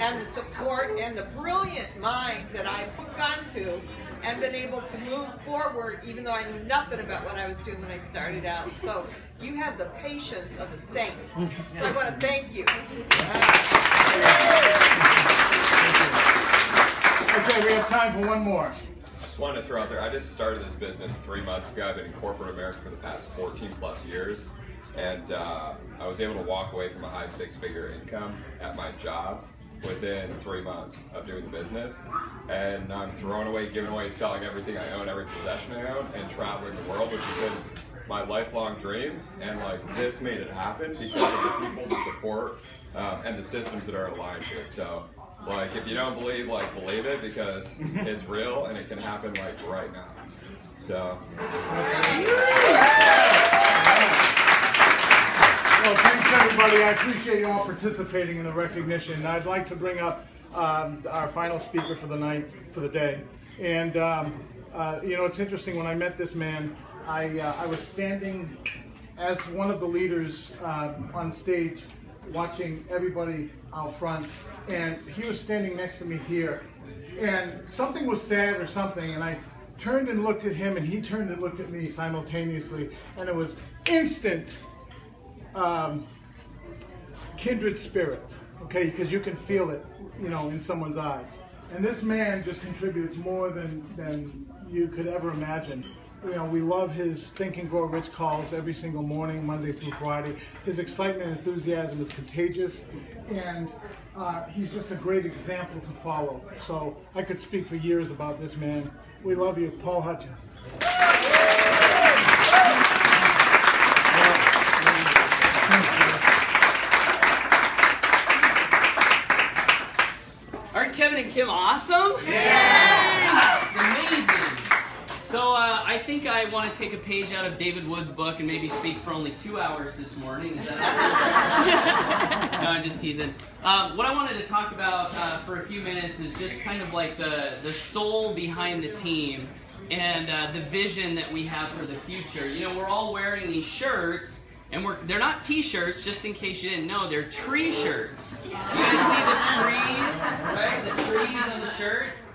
and the support and the brilliant mind that I've hooked onto and been able to move forward even though I knew nothing about what I was doing when I started out. So you have the patience of a saint. So I want to thank you. Okay, we have time for one more. Just wanted to throw out there, I just started this business 3 months ago. I've been in corporate America for the past 14 plus years. And I was able to walk away from a high six-figure income at my job within 3 months of doing the business. And I'm throwing away, giving away, selling everything I own, every possession I own, and traveling the world, which has been my lifelong dream. And like this made it happen because of the people, the support, and the systems that are aligned to it. So like if you don't believe, like believe it, because it's real and it can happen like right now. So. Well, thanks everybody. I appreciate you all participating in the recognition. I'd like to bring up our final speaker for the night, for the day. And you know, it's interesting, when I met this man, I was standing as one of the leaders on stage watching everybody out front, and he was standing next to me here. And something was said or something, and I turned and looked at him, and he turned and looked at me simultaneously, and it was instant kindred spirit, okay, because you can feel it, you know, in someone's eyes. And this man just contributes more than you could ever imagine. You know, we love his Think and Grow Rich calls every single morning, Monday through Friday. His excitement and enthusiasm is contagious, and he's just a great example to follow. So I could speak for years about this man. We love you, Paul Hutchings. Aren't Kevin and Kim awesome? Yeah! Amazing! So I think I want to take a page out of David Wood's book and maybe speak for only 2 hours this morning. Is that okay? No, I'm just teasing. What I wanted to talk about for a few minutes is just kind of like the soul behind the team and the vision that we have for the future. You know, we're all wearing these shirts, and they're not t-shirts, just in case you didn't know, they're tree shirts. You guys see the trees, right? The trees on the shirts.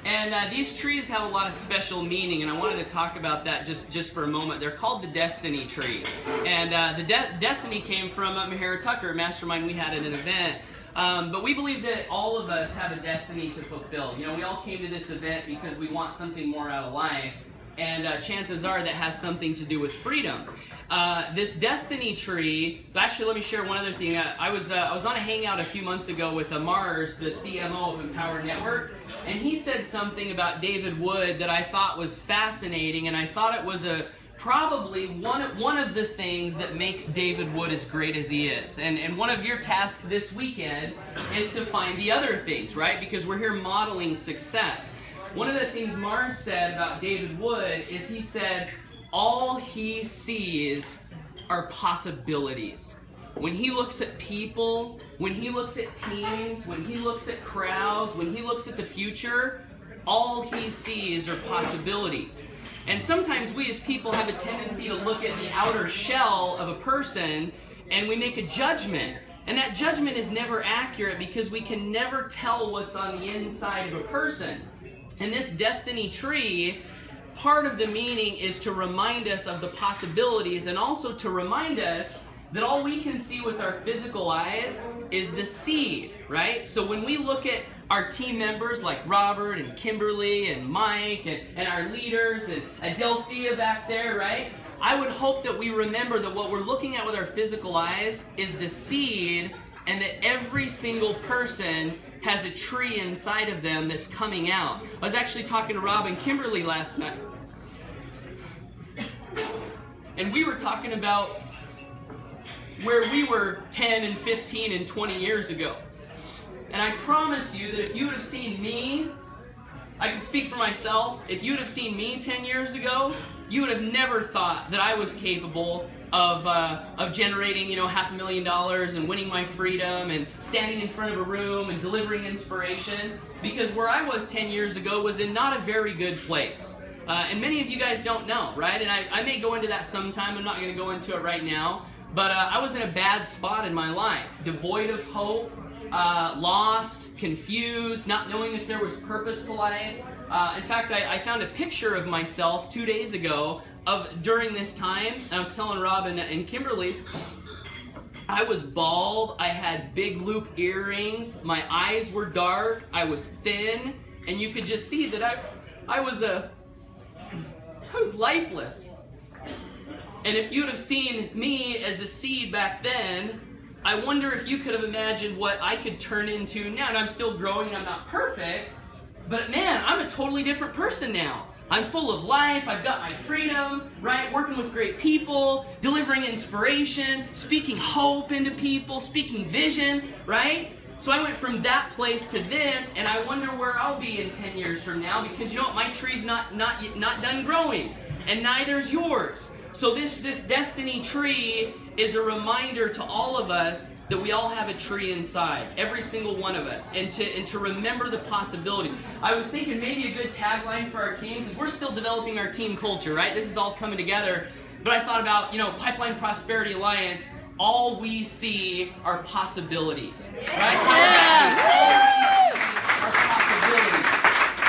And these trees have a lot of special meaning, and I wanted to talk about that just for a moment. They're called the Destiny Tree. And the Destiny came from Mahara Tucker, a mastermind we had at an event. But we believe that all of us have a destiny to fulfill. You know, we all came to this event because we want something more out of life, and chances are that has something to do with freedom. This Destiny Tree, actually let me share one other thing. I was on a hangout a few months ago with Mars, the CMO of Empower Network, and he said something about David Wood that I thought was fascinating, and I thought it was probably one of the things that makes David Wood as great as he is. And one of your tasks this weekend is to find the other things, right? Because we're here modeling success. One of the things Mars said about David Wood is he said, all he sees are possibilities. When he looks at people, when he looks at teams, when he looks at crowds, when he looks at the future, all he sees are possibilities. And sometimes we as people have a tendency to look at the outer shell of a person and we make a judgment. And that judgment is never accurate because we can never tell what's on the inside of a person. And this Destiny Tree, part of the meaning is to remind us of the possibilities, and also to remind us that all we can see with our physical eyes is the seed, right? So when we look at our team members like Robert and Kimberly and Mike and our leaders and Adelphia back there, right? I would hope that we remember that what we're looking at with our physical eyes is the seed, and that every single person has a tree inside of them that's coming out. I was actually talking to Rob and Kimberly last night, and we were talking about where we were 10 and 15 and 20 years ago. And I promise you that if you would have seen me, I can speak for myself, if you would have seen me 10 years ago, you would have never thought that I was capable of generating, you know, $500,000 and winning my freedom and standing in front of a room and delivering inspiration. Because where I was 10 years ago was in not a very good place. And many of you guys don't know, right? And I may go into that sometime. I'm not going to go into it right now. But I was in a bad spot in my life, devoid of hope, lost, confused, not knowing if there was purpose to life. In fact, I found a picture of myself 2 days ago during this time. And I was telling Rob and Kimberly, I was bald, I had big loop earrings, my eyes were dark, I was thin, and you could just see that I was lifeless. And if you'd have seen me as a seed back then, I wonder if you could have imagined what I could turn into now. And I'm still growing and I'm not perfect, but man, I'm a totally different person now. I'm full of life, I've got my freedom, right? Working with great people, delivering inspiration, speaking hope into people, speaking vision, right? So I went from that place to this, and I wonder where I'll be in 10 years from now, because you know what, my tree's not done growing, and neither's yours. So this destiny tree is a reminder to all of us that we all have a tree inside, every single one of us, and to remember the possibilities. I was thinking maybe a good tagline for our team, because we're still developing our team culture, right? This is all coming together. But I thought about, Pipeline Prosperity Alliance, all we see are possibilities, right? All we see are possibilities.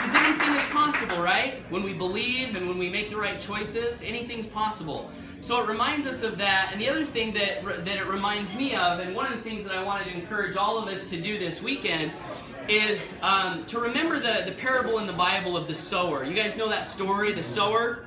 Because anything is possible, right? When we believe and when we make the right choices, anything's possible. So it reminds us of that. And the other thing that it reminds me of, and one of the things that I wanted to encourage all of us to do this weekend, is to remember the parable in the Bible of the sower. You guys know that story, the sower?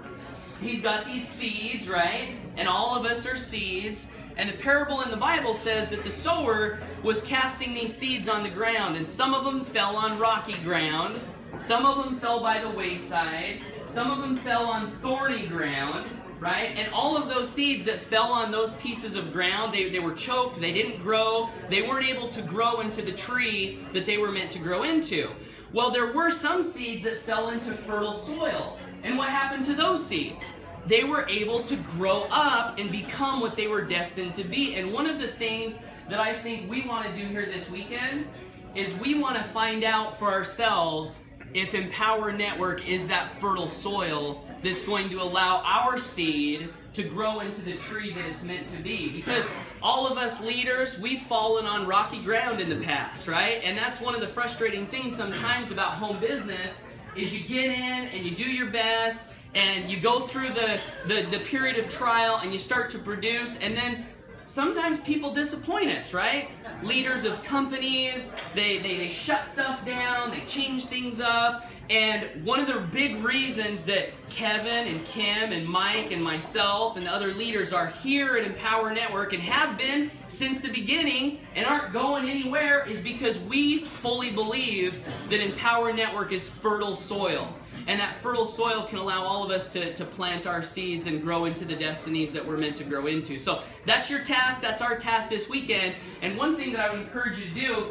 He's got these seeds, right? And all of us are seeds. And the parable in the Bible says that the sower was casting these seeds on the ground, and some of them fell on rocky ground, some of them fell by the wayside, some of them fell on thorny ground, right? And all of those seeds that fell on those pieces of ground, they were choked, they didn't grow, they weren't able to grow into the tree that they were meant to grow into. Well, there were some seeds that fell into fertile soil. And what happened to those seeds? They were able to grow up and become what they were destined to be. And one of the things that I think we want to do here this weekend is we want to find out for ourselves if Empower Network is that fertile soil that's going to allow our seed to grow into the tree that it's meant to be. Because all of us leaders, we've fallen on rocky ground in the past, right? And that's one of the frustrating things sometimes about home business is you get in and you do your best and you go through the period of trial and you start to produce, and then sometimes people disappoint us, right? Leaders of companies, they shut stuff down, they change things up. And one of the big reasons that Kevin and Kim and Mike and myself and the other leaders are here at Empower Network and have been since the beginning and aren't going anywhere is because we fully believe that Empower Network is fertile soil. And that fertile soil can allow all of us to plant our seeds and grow into the destinies that we're meant to grow into. So that's your task, that's our task this weekend. And one thing that I would encourage you to do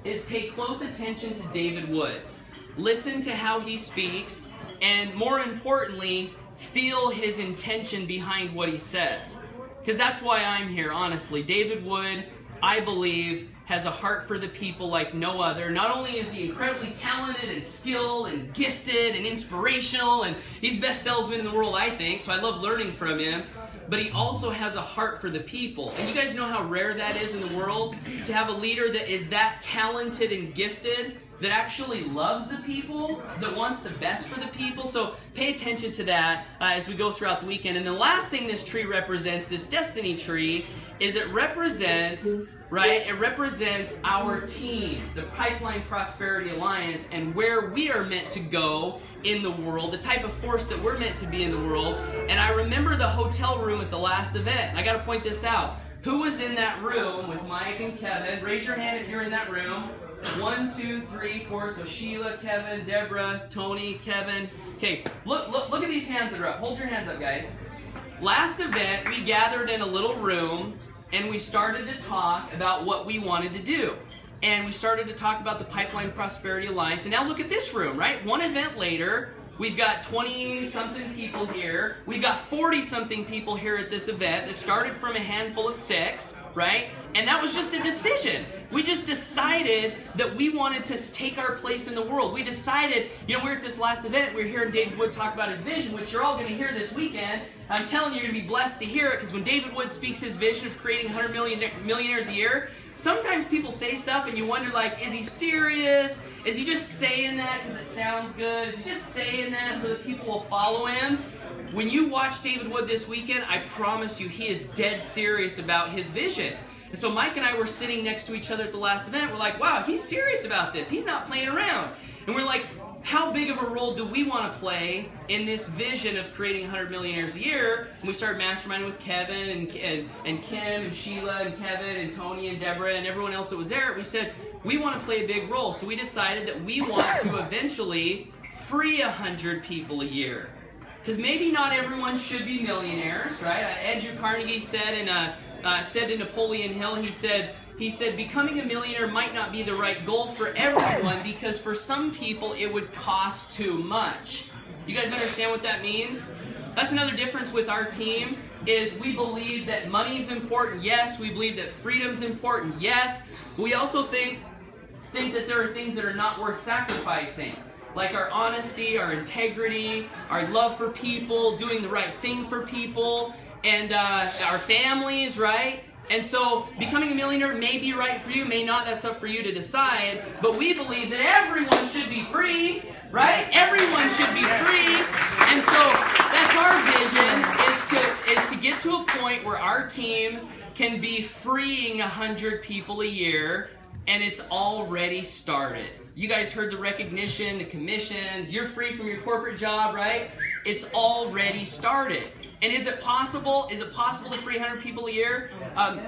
is pay close attention to David Wood. Listen to how he speaks, and more importantly, feel his intention behind what he says. Because that's why I'm here, honestly. David Wood, I believe, has a heart for the people like no other. Not only is he incredibly talented and skilled and gifted and inspirational, and he's the best salesman in the world, I think, so I love learning from him, but he also has a heart for the people. And you guys know how rare that is in the world, to have a leader that is that talented and gifted, that actually loves the people, that wants the best for the people. So pay attention to that as we go throughout the weekend. And the last thing this tree represents, this destiny tree, is it represents, right? It represents our team, the Pipeline Prosperity Alliance, and where we are meant to go in the world, the type of force that we're meant to be in the world. And I remember the hotel room at the last event. I got to point this out. Who was in that room with Mike and Kevin? Raise your hand if you're in that room. 1, 2, 3, 4. So Sheila, Kevin, Deborah, Tony, Kevin. Okay, look at these hands that are up. Hold your hands up, guys. Last event, we gathered in a little room and we started to talk about what we wanted to do. And we started to talk about the Pipeline Prosperity Alliance. And now look at this room, right? One event later, we've got 20-something people here. We've got 40-something people here at this event that started from a handful of 6, right? And that was just a decision. We just decided that we wanted to take our place in the world. We decided, we're at this last event, we were hearing David Wood talk about his vision, which you're all going to hear this weekend. I'm telling you, you're going to be blessed to hear it, because when David Wood speaks his vision of creating 100 millionaires a year, sometimes people say stuff and you wonder, like, is he serious? Is he just saying that because it sounds good? Is he just saying that so that people will follow him? When you watch David Wood this weekend, I promise you he is dead serious about his vision. And so Mike and I were sitting next to each other at the last event. We're like, wow, he's serious about this. He's not playing around. And we're like, how big of a role do we want to play in this vision of creating 100 millionaires a year? And we started masterminding with Kevin and Kim and Sheila and Kevin and Tony and Deborah and everyone else that was there. We said, we want to play a big role. So we decided that we want to eventually free 100 people a year. Because maybe not everyone should be millionaires, right? Andrew Carnegie said to Napoleon Hill, he said, becoming a millionaire might not be the right goal for everyone because for some people it would cost too much. You guys understand what that means? That's another difference with our team, is we believe that money's important, yes. We believe that freedom's important, yes. But we also think that there are things that are not worth sacrificing. Like our honesty, our integrity, our love for people, doing the right thing for people, and our families, right? And so becoming a millionaire may be right for you, may not. That's up for you to decide. But we believe that everyone should be free, right? Everyone should be free. And so that's our vision, is to get to a point where our team can be freeing 100 people a year, and it's already started. You guys heard the recognition, the commissions. You're free from your corporate job, right? It's already started. And is it possible? Is it possible to free 100 people a year?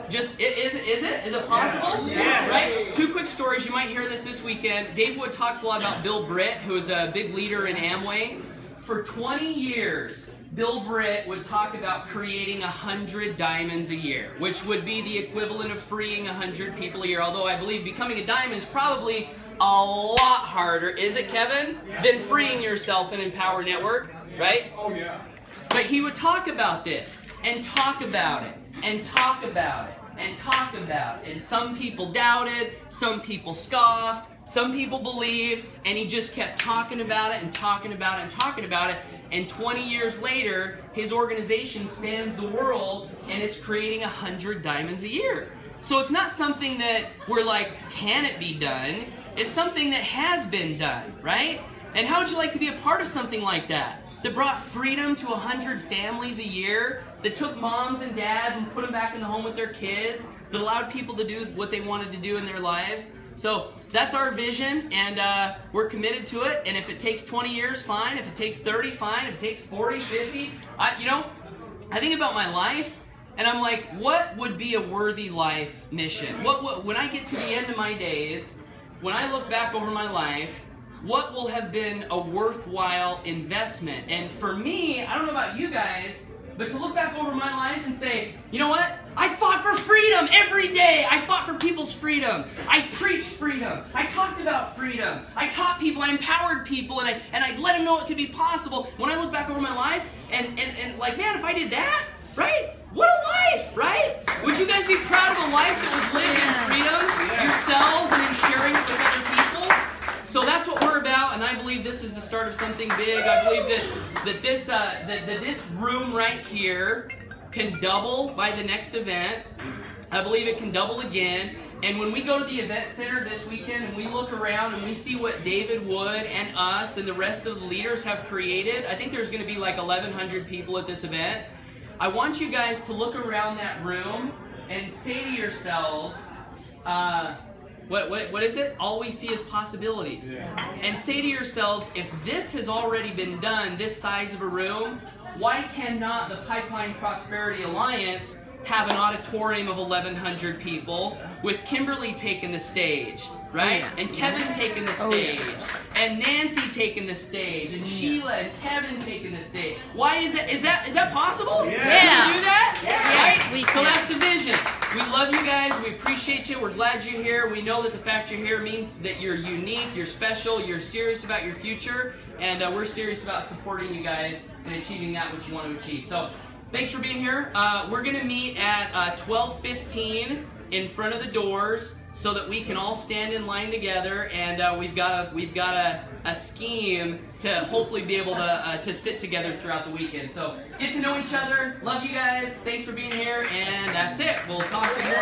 Is it possible? Yeah. Right? Two quick stories. You might hear this weekend. Dave Wood talks a lot about Bill Britt, who is a big leader in Amway. For 20 years, Bill Britt would talk about creating 100 diamonds a year, which would be the equivalent of freeing 100 people a year. Although I believe becoming a diamond is probably a lot harder, is it, Kevin, than freeing yourself in Empower Network, right? Oh, yeah. But he would talk about this, and talk about it, and talk about it, and talk about it. And some people doubted, some people scoffed, some people believed, and he just kept talking about it, and talking about it, and talking about it. And 20 years later, his organization spans the world, and it's creating 100 diamonds a year. So it's not something that we're like, can it be done? It's something that has been done, right? And how would you like to be a part of something like that? That brought freedom to 100 families a year, that took moms and dads and put them back in the home with their kids, that allowed people to do what they wanted to do in their lives. So that's our vision, and we're committed to it. And if it takes 20 years, fine. If it takes 30, fine. If it takes 40, 50. I think about my life, and I'm like, what would be a worthy life mission? When I get to the end of my days, when I look back over my life, what will have been a worthwhile investment? And for me, I don't know about you guys, but to look back over my life and say, you know what? I fought for freedom every day. I fought for people's freedom. I preached freedom. I talked about freedom. I taught people. I empowered people, and I let them know it could be possible. When I look back over my life, and like, man, if I did that, right? What a life, right? Would you guys be proud of a life that was lived in freedom, yourselves, and then sharing it with other people? So that's what we're about, and I believe this is the start of something big. I believe that this room right here can double by the next event. I believe it can double again. And when we go to the event center this weekend and we look around and we see what David Wood and us and the rest of the leaders have created, I think there's going to be like 1,100 people at this event. I want you guys to look around that room and say to yourselves, what is it? All we see is possibilities. Yeah. And say to yourselves, if this has already been done, this size of a room, why cannot the Pipeline Prosperity Alliance have an auditorium of 1,100 people with Kimberly taking the stage, right? Oh, yeah. And Kevin taking the stage, and Nancy taking the stage, and Sheila and Kevin taking the stage. Why is that? Is that possible? Yeah. Can we do that? Yeah. Right? So that's the vision. We love you guys. We appreciate you. We're glad you're here. We know that the fact you're here means that you're unique, you're special, you're serious about your future, and we're serious about supporting you guys and achieving that which you want to achieve. So thanks for being here. We're going to meet at 12:15 in front of the doors so that we can all stand in line together, and we've got a scheme to hopefully be able to sit together throughout the weekend. So get to know each other. Love you guys. Thanks for being here, and that's it. We'll talk more.